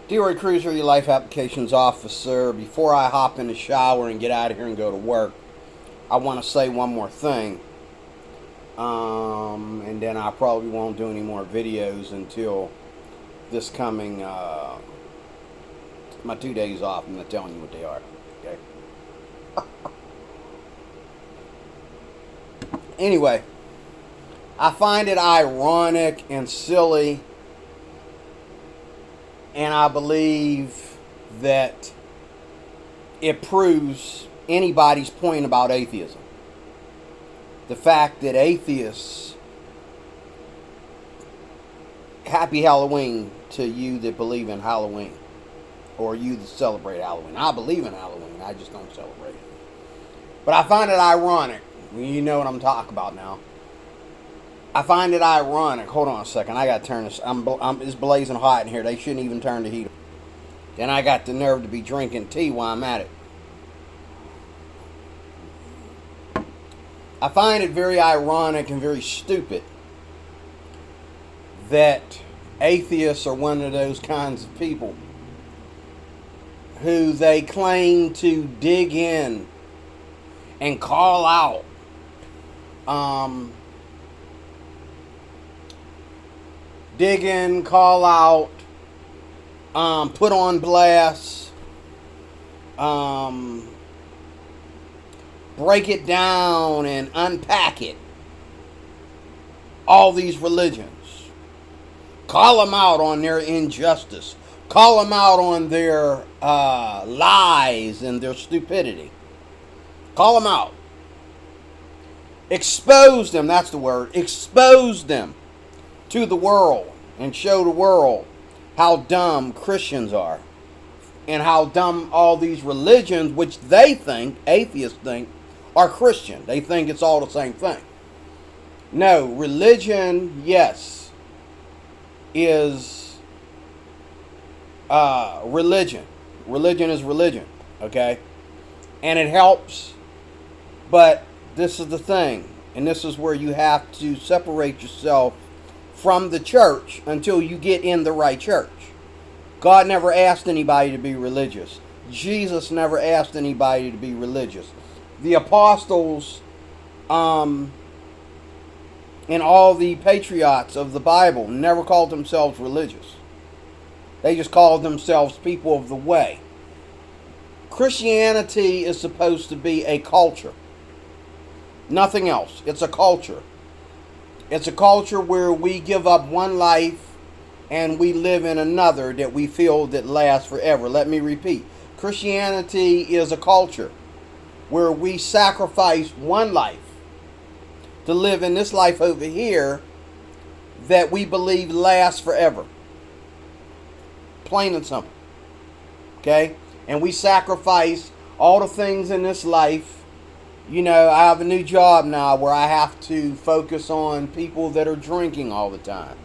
Deroy Cruiser, your life applications officer. Before I hop in the shower and get out of here and go to work, I want to say one more thing. And then I probably won't do any more videos until this coming, my 2 days off. I'm not telling you what they are. Okay. Anyway, I find it ironic and silly, and I believe that it proves anybody's point about atheism. The fact that atheists, happy Halloween to you that believe in Halloween, or you that celebrate Halloween. I believe in Halloween, I just don't celebrate it. But I find it ironic. You know what I'm talking about now. I find it ironic. Hold on a second. I got to turn this. It's blazing hot in here. They shouldn't even turn the heat on. Then I got the nerve to be drinking tea while I'm at it. I find it very ironic and very stupid that atheists are one of those kinds of people who they claim to dig in and call out dig in, call out, put on blast, break it down and unpack it. All these religions. Call them out on their injustice. Call them out on their lies and their stupidity. Call them out. Expose them, that's the word. Expose them to the world and show the world how dumb Christians are and how dumb all these religions, which they think, atheists think, are Christian. They think it's all the same thing. No, religion, yes, is religion. Religion is religion, okay? And it helps, but this is the thing, and this is where you have to separate yourself from the church until you get in the right church. God never asked anybody to be religious. Jesus never asked anybody to be religious. The apostles and all the patriots of the Bible never called themselves religious. They just called themselves people of the way. Christianity is supposed to be a culture. Nothing else. It's a culture. It's a culture where we give up one life and we live in another that we feel that lasts forever. Let me repeat. Christianity is a culture where we sacrifice one life to live in this life over here that we believe lasts forever. Plain and simple. Okay? And we sacrifice all the things in this life. You know, I have a new job now where I have to focus on people that are drinking all the time.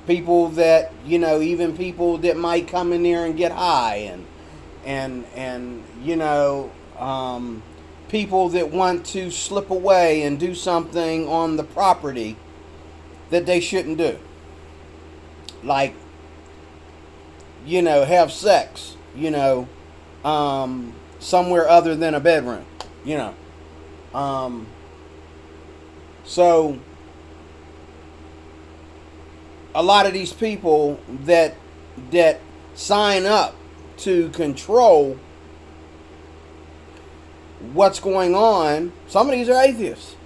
People that, you know, even people that might come in there and get high and you know, people that want to slip away and do something on the property that they shouldn't do. Like, you know, have sex, you know, somewhere other than a bedroom. You know, so a lot of these people that sign up to control what's going on, some of these are atheists.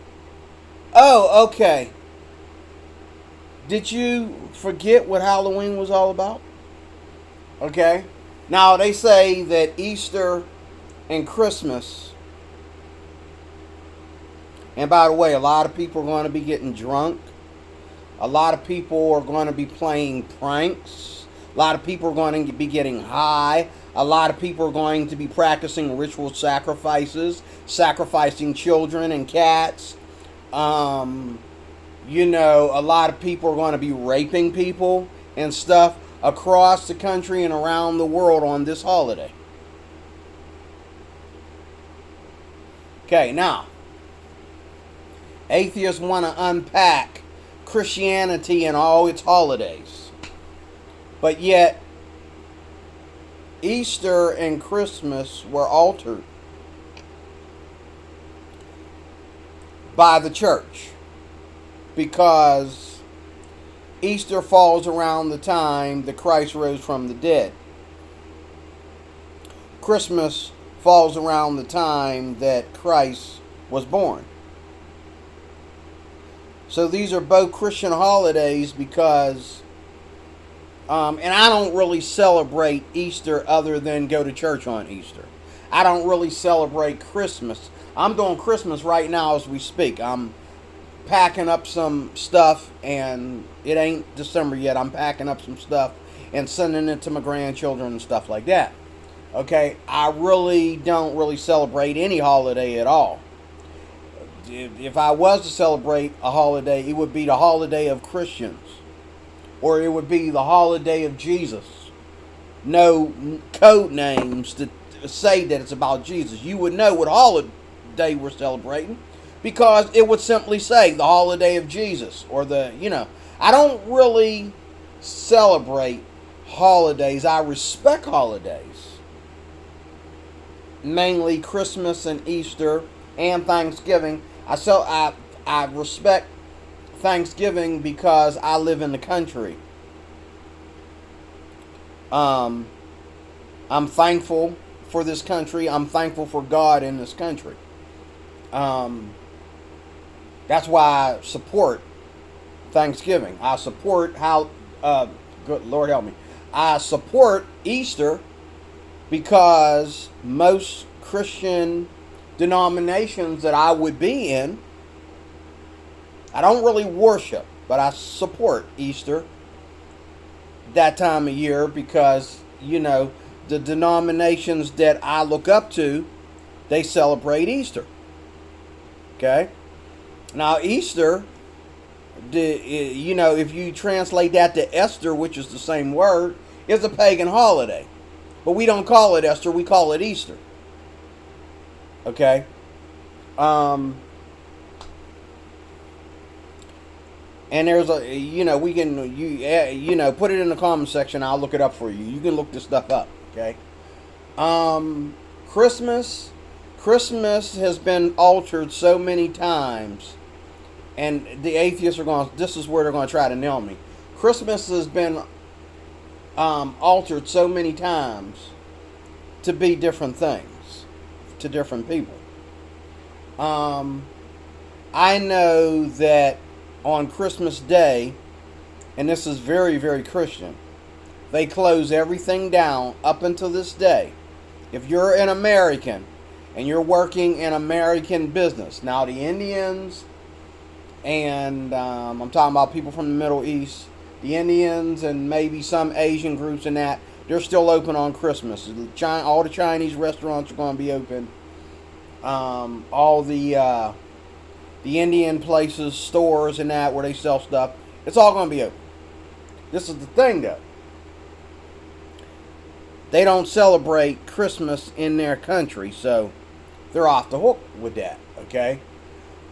Oh, okay. Did you forget what Halloween was all about? Okay. Now they say that Easter and Christmas. And by the way, a lot of people are going to be getting drunk. A lot of people are going to be playing pranks. A lot of people are going to be getting high. A lot of people are going to be practicing ritual sacrifices, sacrificing children and cats. You know, a lot of people are going to be raping people and stuff across the country and around the world on this holiday. Okay, now, atheists want to unpack Christianity and all its holidays. But yet, Easter and Christmas were altered by the church because Easter falls around the time that Christ rose from the dead. Christmas falls around the time that Christ was born. So these are both Christian holidays because, and I don't really celebrate Easter other than go to church on Easter. I don't really celebrate Christmas. I'm doing Christmas right now as we speak. I'm packing up some stuff, and it ain't December yet. I'm packing up some stuff and sending it to my grandchildren and stuff like that. Okay, I really don't really celebrate any holiday at all. If I was to celebrate a holiday, it would be the holiday of Christians, or it would be the holiday of Jesus. No code names to say that it's about Jesus. You would know what holiday we're celebrating because it would simply say the holiday of Jesus, or I don't really celebrate holidays. I respect holidays, mainly Christmas and Easter and Thanksgiving. I respect Thanksgiving because I live in the country. I'm thankful for this country. I'm thankful for God in this country. That's why I support Thanksgiving. I support good Lord help me. I support Easter because most Christian denominations that I would be in, I don't really worship, but I support Easter that time of year because, the denominations that I look up to, they celebrate Easter. Okay? Now, Easter, if you translate that to Esther, which is the same word, is a pagan holiday. But we don't call it Esther, we call it Easter. Okay? And there's we can, put it in the comment section. I'll look it up for you. You can look this stuff up. Okay? Christmas has been altered so many times, and the atheists this is where they're going to try to nail me. Christmas has been altered so many times to be different things to different people. I know that on Christmas Day, and this is very, very Christian, they close everything down up until this day. If you're an American and you're working in American business, now the Indians, and I'm talking about people from the Middle East, the Indians and maybe some Asian groups and that, they're still open on Christmas. All the Chinese restaurants are going to be open. All the Indian places, stores and that, where they sell stuff, it's all going to be open. This is the thing, though. They don't celebrate Christmas in their country, so they're off the hook with that, okay?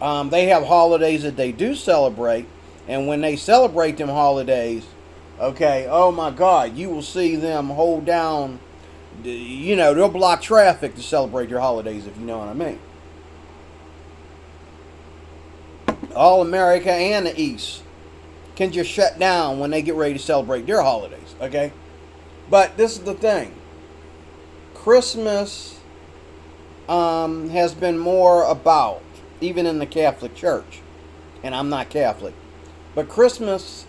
They have holidays that they do celebrate, and when they celebrate them holidays, okay, oh my God, you will see them hold down, they'll block traffic to celebrate their holidays, if you know what I mean. All America and the East can just shut down when they get ready to celebrate their holidays, okay? But this is the thing. Christmas has been more about, even in the Catholic Church, and I'm not Catholic, but Christmas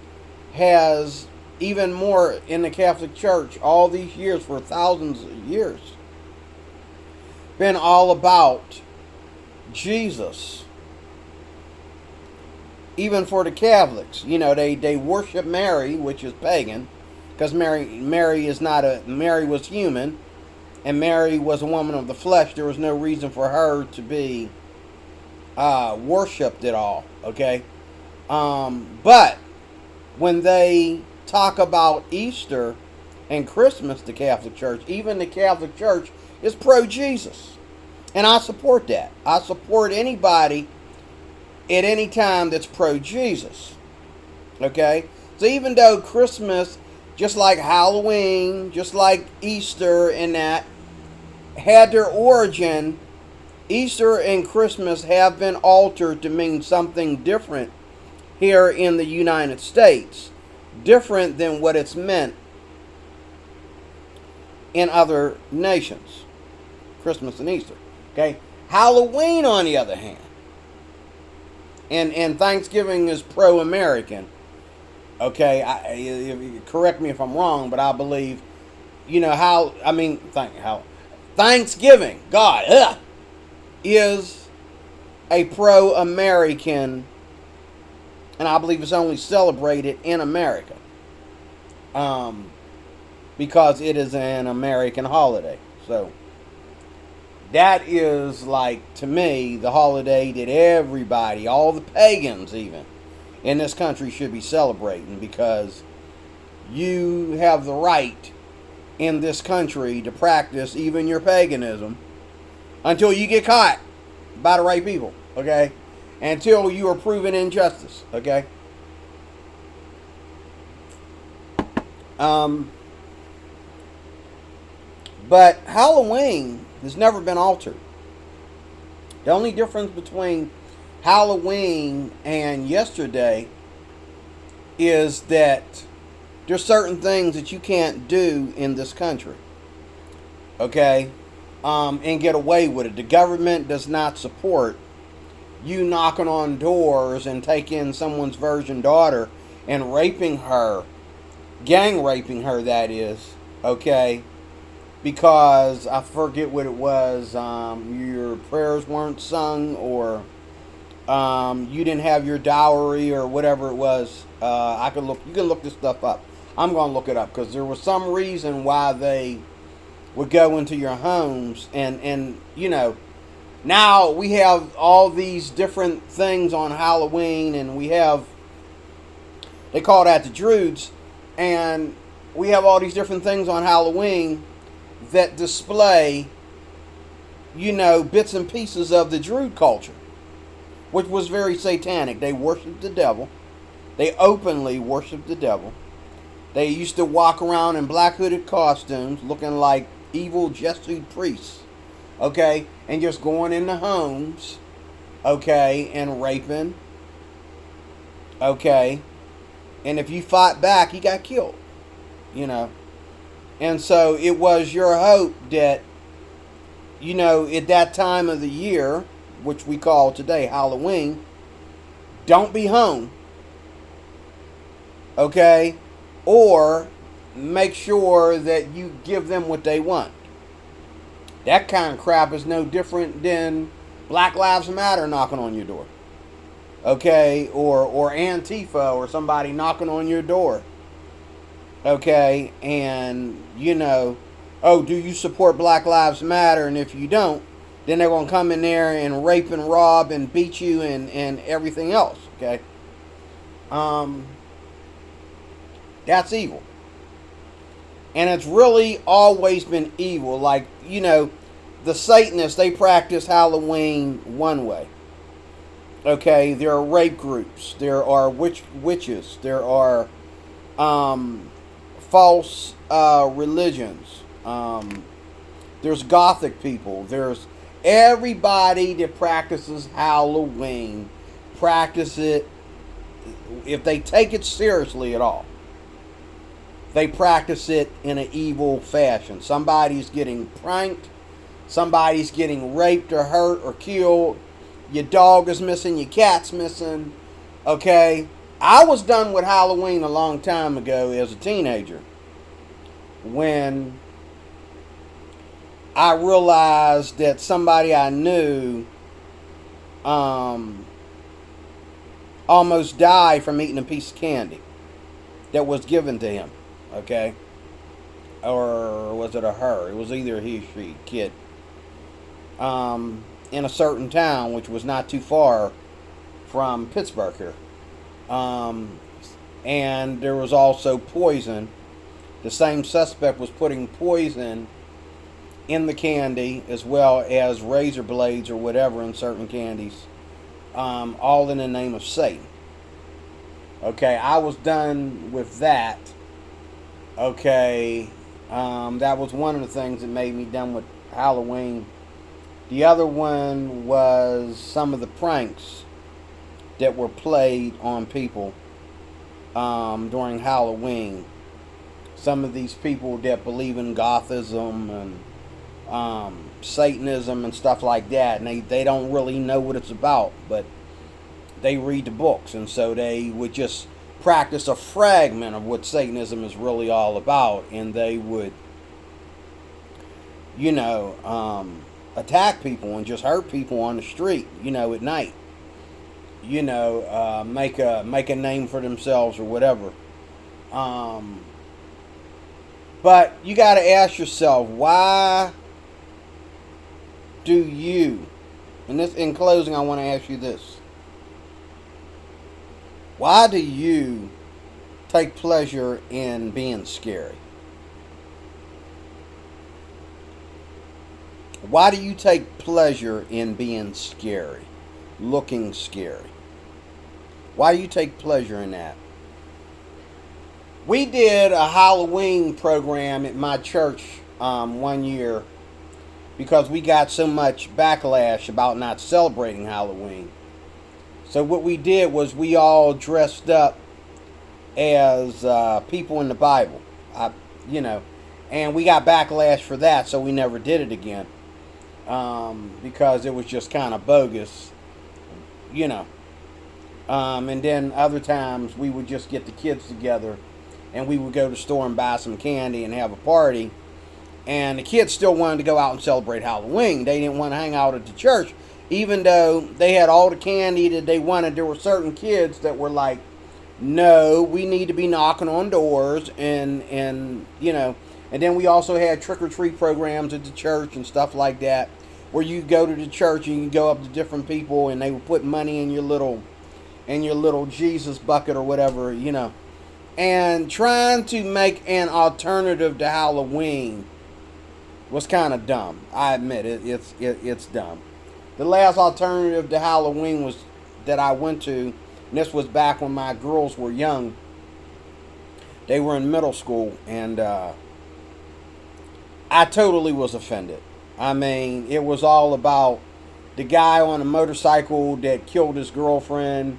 has even more in the Catholic Church all these years, for thousands of years, been all about Jesus. Even for the Catholics, they worship Mary, which is pagan, because Mary was human, and Mary was a woman of the flesh. There was no reason for her to be worshipped at all. Okay, but when they talk about Easter and Christmas, the Catholic Church, even the Catholic Church is pro-Jesus, and I support that. I support anybody at any time that's pro-Jesus. Okay? So even though Christmas just like Halloween, just like Easter, and that had their origin. Easter and Christmas have been altered to mean something different here in the United States, different than what it's meant in other nations. Christmas and Easter. Okay? Halloween, on the other hand, and Thanksgiving is pro-American. Okay, correct me if I'm wrong, but I believe, Thanksgiving, God, is a pro-American, and I believe it's only celebrated in America, because it is an American holiday. So that is, like, to me, the holiday that everybody, all the pagans even, in this country should be celebrating, because you have the right in this country to practice even your paganism until you get caught by the right people, okay? Until you are proven injustice, okay? But Halloween has never been altered. The only difference between Halloween and yesterday is that there's certain things that you can't do in this country, okay, and get away with it. The government does not support you knocking on doors and taking someone's virgin daughter and raping her, gang raping her, that is, okay, because I forget what it was, your prayers weren't sung, or you didn't have your dowry, or whatever it was. You can look this stuff up. I'm going to look it up, because there was some reason why they would go into your homes, and now we have all these different things on Halloween, and they call that the Druids, and we have all these different things on Halloween that display, bits and pieces of the Druid culture, which was very satanic. They worshiped the devil. They openly worshiped the devil. They used to walk around in black hooded costumes looking like evil Jesuit priests, okay, and just going into homes, okay, and raping, okay, and if you fought back, you got killed, and so it was your hope that, at that time of the year, which we call today Halloween, don't be home, okay, or make sure that you give them what they want. That kind of crap is no different than Black Lives Matter knocking on your door, okay, or Antifa or somebody knocking on your door, okay, and oh, do you support Black Lives Matter? And if you don't, then they're going to come in there and rape and rob and beat you and everything else, okay? That's evil. And it's really always been evil. Like, the Satanists, they practice Halloween one way. Okay, there are rape groups. There are witches. There are false religions. There's Gothic people. There's everybody that practices Halloween. Practice it, if they take it seriously at all, they practice it in an evil fashion. Somebody's getting pranked. Somebody's getting raped or hurt or killed. Your dog is missing. Your cat's missing. Okay? I was done with Halloween a long time ago as a teenager, when I realized that somebody I knew almost died from eating a piece of candy that was given to him. Okay? Or was it a her? It was either he, she, kid. In a certain town, which was not too far from Pittsburgh here. And there was also poison. The same suspect was putting poison in the candy, as well as razor blades or whatever in certain candies. All in the name of Satan. Okay, I was done with that. Okay, that was one of the things that made me done with Halloween. The other one was some of the pranks that were played on people during Halloween. Some of these people that believe in Gothism and Satanism and stuff like that, and they don't really know what it's about, but they read the books, and so they would just practice a fragment of what Satanism is really all about, and they would, you know, attack people and just hurt people on the street, at night. Make a name for themselves or whatever. But you got to ask yourself, why do you? And this, in closing, I want to ask you this: why do you take pleasure in being scary? Why do you take pleasure in being scary, looking scary? Why do you take pleasure in that? We did a Halloween program at my church one year because we got so much backlash about not celebrating Halloween. So what we did was we all dressed up as people in the Bible, and we got backlash for that, so we never did it again because it was just kind of bogus, and then other times we would just get the kids together and we would go to the store and buy some candy and have a party. And the kids still wanted to go out and celebrate Halloween. They didn't want to hang out at the church. Even though they had all the candy that they wanted, there were certain kids that were like, no, we need to be knocking on doors. And then we also had trick-or-treat programs at the church and stuff like that, where you go to the church and you go up to different people and they would put money in your little Jesus bucket or whatever, And trying to make an alternative to Halloween was kind of dumb. I admit it. It's dumb. The last alternative to Halloween was that I went to, and this was back when my girls were young. They were in middle school, and I totally was offended. I mean, it was all about the guy on a motorcycle that killed his girlfriend.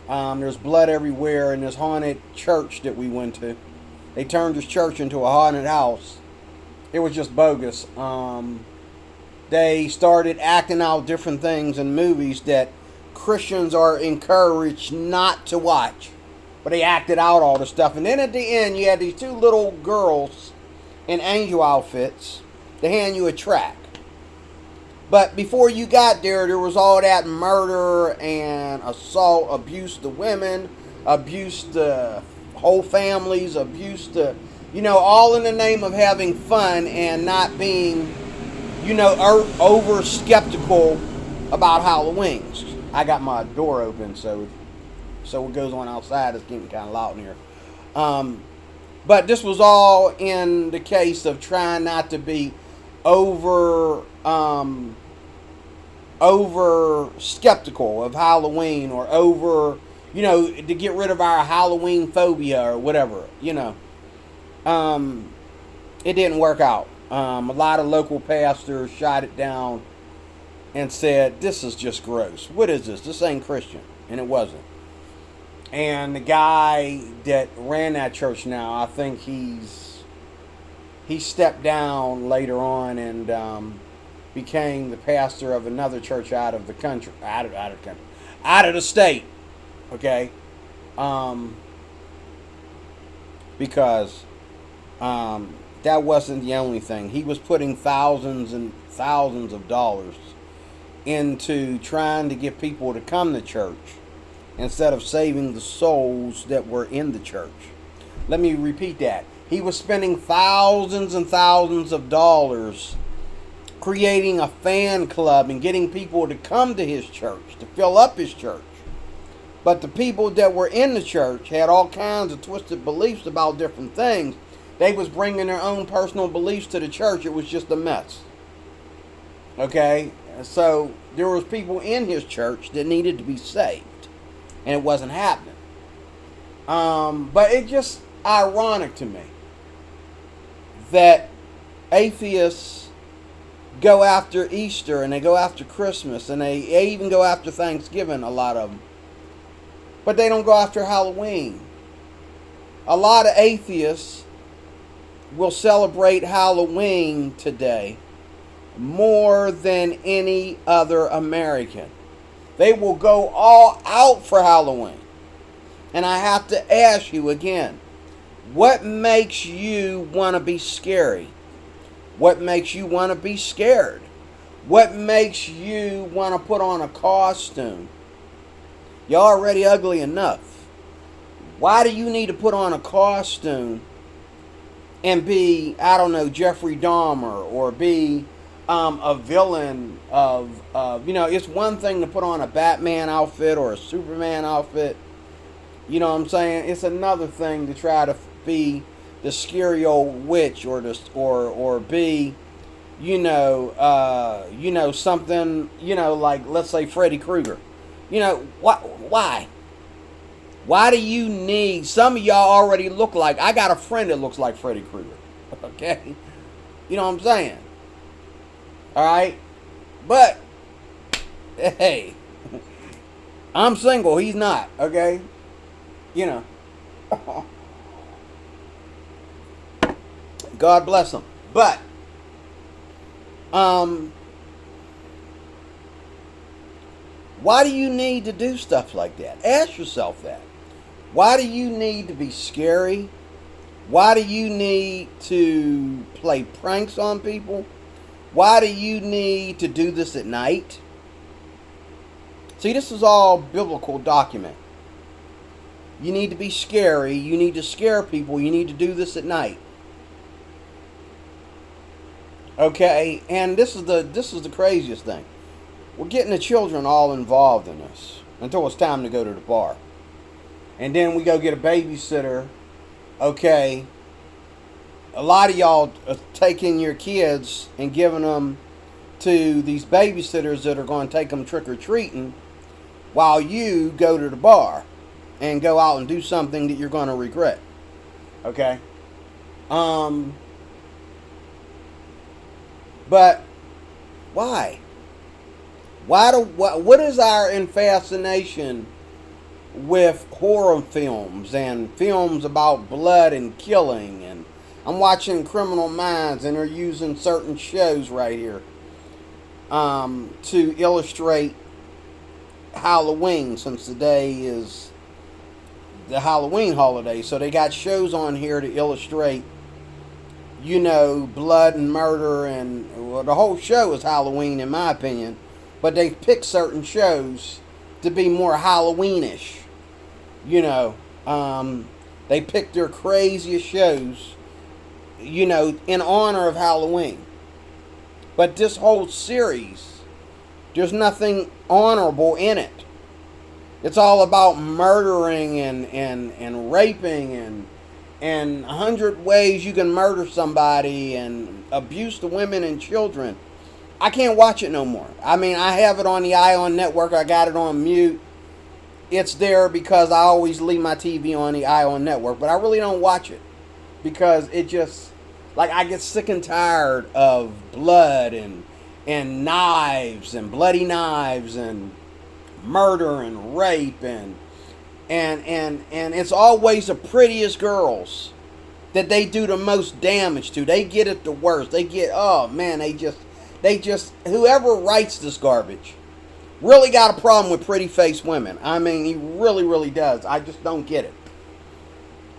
There's blood everywhere in this haunted church that we went to. They turned this church into a haunted house. It was just bogus. They started acting out different things in movies that Christians are encouraged not to watch. But they acted out all the stuff. And then at the end, you had these two little girls in angel outfits to hand you a track. But before you got there, there was all that murder and assault, abuse to women, abuse to whole families, abuse to, all in the name of having fun and not being, over skeptical about Halloween. I got my door open, so what goes on outside is getting kind of loud in here. But this was all in the case of trying not to be over skeptical of Halloween, or over, to get rid of our Halloween phobia or whatever, It didn't work out. A lot of local pastors shot it down and said, this is just gross. What is this? This ain't Christian. And it wasn't. And the guy that ran that church now, I think he stepped down later on and became the pastor of another church out of the country, out of the state. Okay, because that wasn't the only thing. He was putting thousands and thousands of dollars into trying to get people to come to church instead of saving the souls that were in the church. Let me repeat that. He was spending thousands and thousands of dollars creating a fan club and getting people to come to his church, to fill up his church. But the people that were in the church had all kinds of twisted beliefs about different things. They was bringing their own personal beliefs to the church. It was just a mess. Okay? So there was people in his church that needed to be saved. And it wasn't happening. But it's just ironic to me that atheists go after Easter and they go after Christmas and they even go after Thanksgiving, a lot of them. But they don't go after Halloween. A lot of atheists will celebrate Halloween today more than any other American. They will go all out for Halloween. And I have to ask you again, what makes you want to be scary? What makes you want to be scared? What makes you want to put on a costume? You're already ugly enough. Why do you need to put on a costume and be, I don't know, Jeffrey Dahmer, or be a villain of, it's one thing to put on a Batman outfit or a Superman outfit. You know what I'm saying? It's another thing to try to be the scary old witch, or be, something, like, let's say Freddy Krueger. Why? Why do you need? Some of y'all already look like. I got a friend that looks like Freddy Krueger. Okay, you know what I'm saying? All right, but hey, I'm single. He's not. Okay, God bless him. But why do you need to do stuff like that? Ask yourself that. Why do you need to be scary? Why do you need to play pranks on people? Why do you need to do this at night? See, this is all biblical document. You need to be scary. You need to scare people. You need to do this at night. Okay, and this is the craziest thing. We're getting the children all involved in this until it's time to go to the bar. And then we go get a babysitter. Okay. A lot of y'all are taking your kids and giving them to these babysitters that are going to take them trick-or-treating while you go to the bar and go out and do something that you're going to regret. Okay? But why? What is our fascination with horror films and films about blood and killing? And I'm watching Criminal Minds, and they're using certain shows right here to illustrate Halloween, since today is the Halloween holiday. So they got shows on here to illustrate, blood and murder, and the whole show is Halloween in my opinion. But they pick certain shows to be more Halloweenish. They pick their craziest shows, in honor of Halloween. But this whole series, there's nothing honorable in it. It's all about murdering and raping and 100 ways you can murder somebody and abuse the women and children. I can't watch it no more. I mean, I have it on the Ion Network. I got it on mute. It's there because I always leave my TV on the Ion Network, but I really don't watch it because it just, I get sick and tired of blood and knives and bloody knives and murder and rape and it's always the prettiest girls that they do the most damage to. They get it the worst. They get, oh man, they just, whoever writes this garbage really got a problem with pretty faced women. I mean, he really, really does. I just don't get it.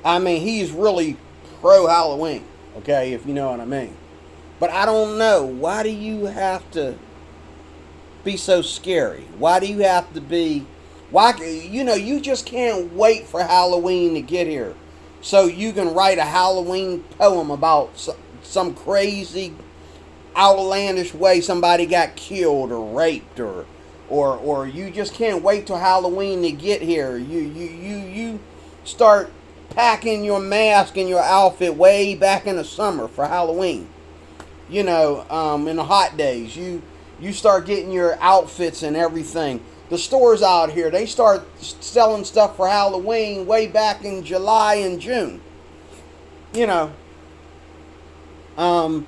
I mean, he's really pro Halloween, okay, if you know what I mean. But I don't know. Why do you have to be so scary? Why do you have to be, you just can't wait for Halloween to get here so you can write a Halloween poem about some crazy outlandish way somebody got killed or raped, or you just can't wait till Halloween to get here. You start packing your mask and your outfit way back in the summer for Halloween. In the hot days, you start getting your outfits and everything. The stores out here, they start selling stuff for Halloween way back in July and June. Um,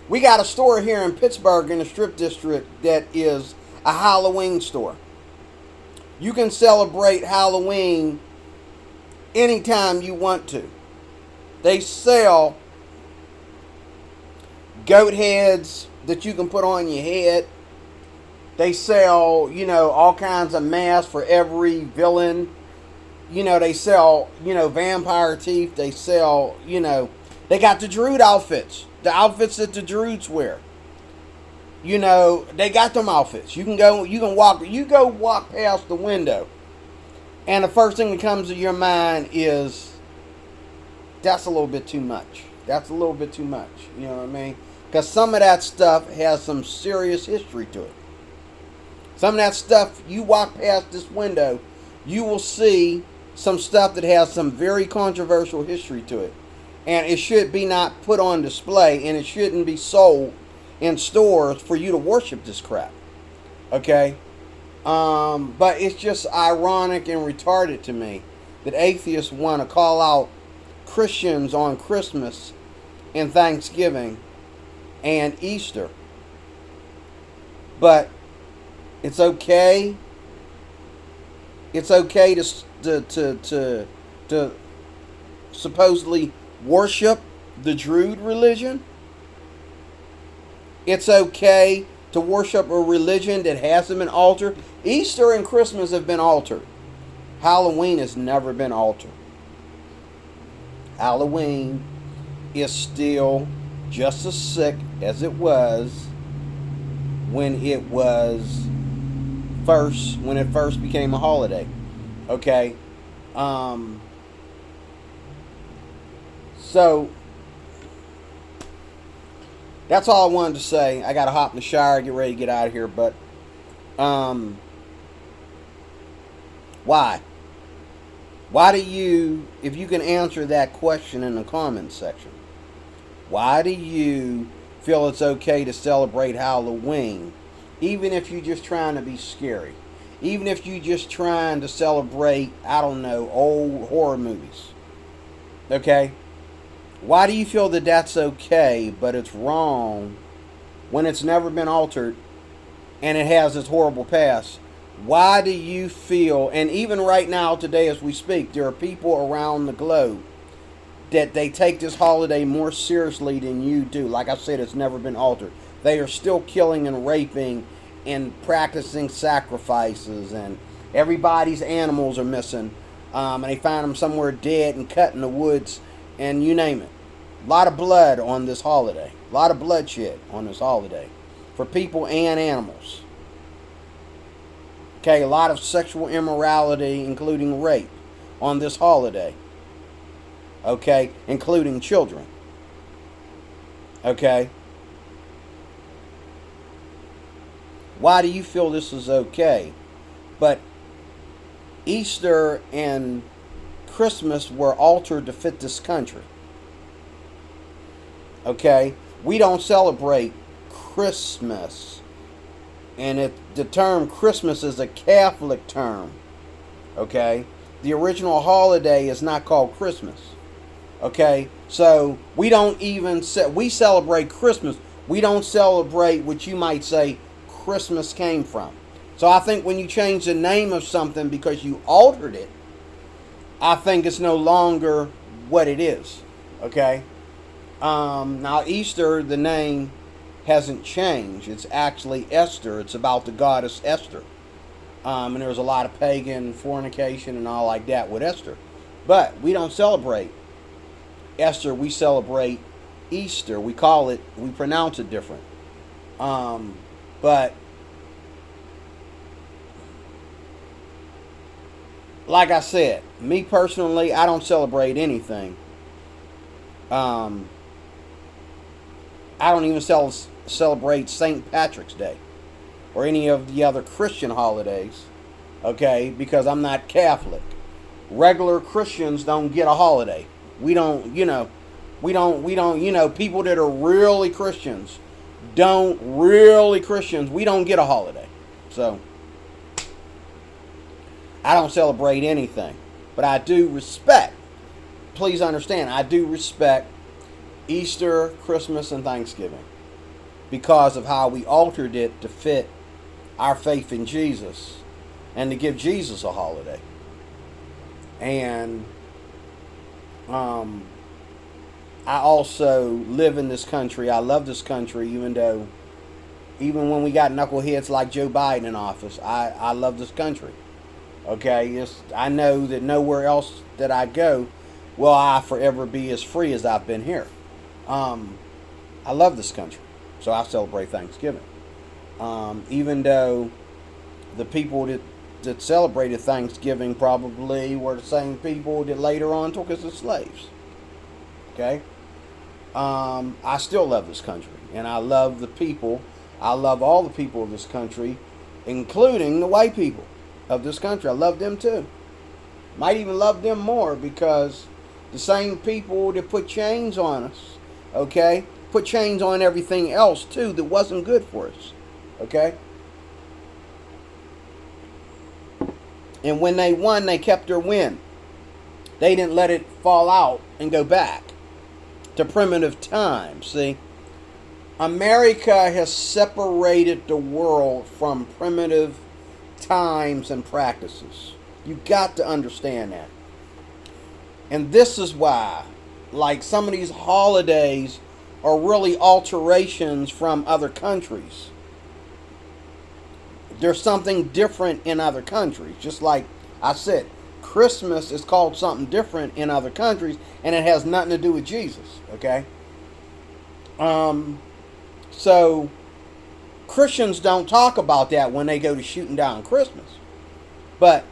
we got a store here in Pittsburgh in the Strip District that is a Halloween store. You can celebrate Halloween anytime you want to. They sell goat heads that you can put on your head. They sell, all kinds of masks for every villain. They sell, vampire teeth. They sell, they got the Druid outfits. The outfits that the Druids wear. They got them outfits. You can walk past the window. And the first thing that comes to your mind is, that's a little bit too much. That's a little bit too much. You know what I mean? Because some of that stuff has some serious history to it. Some of that stuff, you walk past this window, you will see some stuff that has some very controversial history to it. And it should be not put on display, and it shouldn't be sold in stores for you to worship this crap. Okay? But it's just ironic and retarded to me that atheists want to call out Christians on Christmas and Thanksgiving and Easter. But it's okay. It's okay to supposedly worship the Druid religion. It's okay to worship a religion that hasn't been altered. Easter and Christmas have been altered. Halloween has never been altered. Halloween is still just as sick as it was when it first became a holiday. Okay? So that's all I wanted to say. I gotta hop in the shower, get ready to get out of here, but why? Why do you, if you can answer that question in the comments section, why do you feel it's okay to celebrate Halloween, even if you're just trying to be scary? Even if you're just trying to celebrate, I don't know, old horror movies. Okay? Why do you feel that that's okay, but it's wrong when it's never been altered and it has this horrible past? Why do you feel, and even right now, today as we speak, there are people around the globe that they take this holiday more seriously than you do. Like I said, it's never been altered. They are still killing and raping and practicing sacrifices, and everybody's animals are missing, and they find them somewhere dead and cut in the woods, and you name it. A lot of blood on this holiday. A lot of bloodshed on this holiday for people and animals. Okay, a lot of sexual immorality, including rape, on this holiday. Okay, including children. Okay. Why do you feel this is okay? But Easter and Christmas were altered to fit this country. Okay? We don't celebrate Christmas. And the term Christmas is a Catholic term. Okay? The original holiday is not called Christmas. Okay? So we don't even we celebrate Christmas. We don't celebrate what you might say Christmas came from. So I think when you change the name of something because you altered it, I think it's no longer what it is. Okay? Now Easter, the name hasn't changed. It's actually Esther. It's about the goddess Esther. And there's a lot of pagan fornication and all like that with Esther. But we don't celebrate Esther. We celebrate Easter. We pronounce it different. But like I said, me personally, I don't celebrate anything. I don't even celebrate St. Patrick's Day or any of the other Christian holidays, okay, because I'm not Catholic. Regular Christians don't get a holiday. We don't, people that are really Christians we don't get a holiday. So I don't celebrate anything, but I do respect, please understand, I do respect Easter, Christmas, and Thanksgiving because of how we altered it to fit our faith in Jesus and to give Jesus a holiday. And I also live in this country. I love this country, even when we got knuckleheads like Joe Biden in office, I love this country. Okay, I know that nowhere else that I go will I forever be as free as I've been here. I love this country, so I celebrate Thanksgiving. Even though the people that celebrated Thanksgiving probably were the same people that later on took us as slaves. Okay? I still love this country, and I love the people. I love all the people of this country, including the white people of this country. I love them too. Might even love them more because the same people that put chains on us, okay, put chains on everything else too that wasn't good for us, okay? And when they won, they kept their win. They didn't let it fall out and go back to primitive times, see? America has separated the world from primitive times and practices. You got to understand that. And this is why, like, some of these holidays are really alterations from other countries. There's something different in other countries. Just like I said, Christmas is called something different in other countries, and it has nothing to do with Jesus, okay? So Christians don't talk about that when they go to shooting down Christmas. But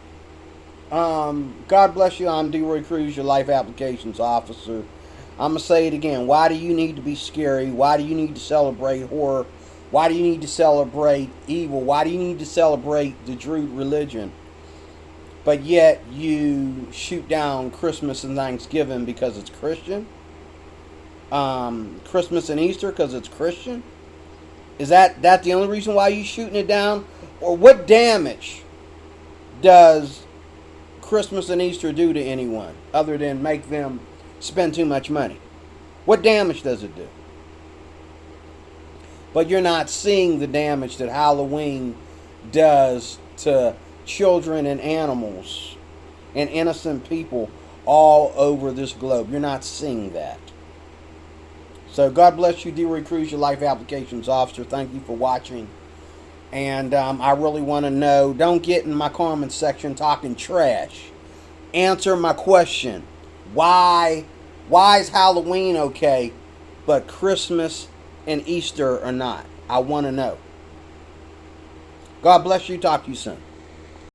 God bless you. I'm D-Roy Cruz, your life applications officer. I'm going to say it again. Why do you need to be scary? Why do you need to celebrate horror? Why do you need to celebrate evil? Why do you need to celebrate the Druid religion? But yet you shoot down Christmas and Thanksgiving because it's Christian? Christmas and Easter because it's Christian? Is that the only reason why you're shooting it down? Or what damage does Christmas and Easter do to anyone other than make them spend too much money? What damage does it do? But you're not seeing the damage that Halloween does to children and animals and innocent people all over this globe. You're not seeing that. So God bless you, D-Roy Cruz, your life applications officer. Thank you for watching. And I really want to know, don't get in my comment section talking trash. Answer my question. Why is Halloween okay, but Christmas and Easter are not? I want to know. God bless you. Talk to you soon.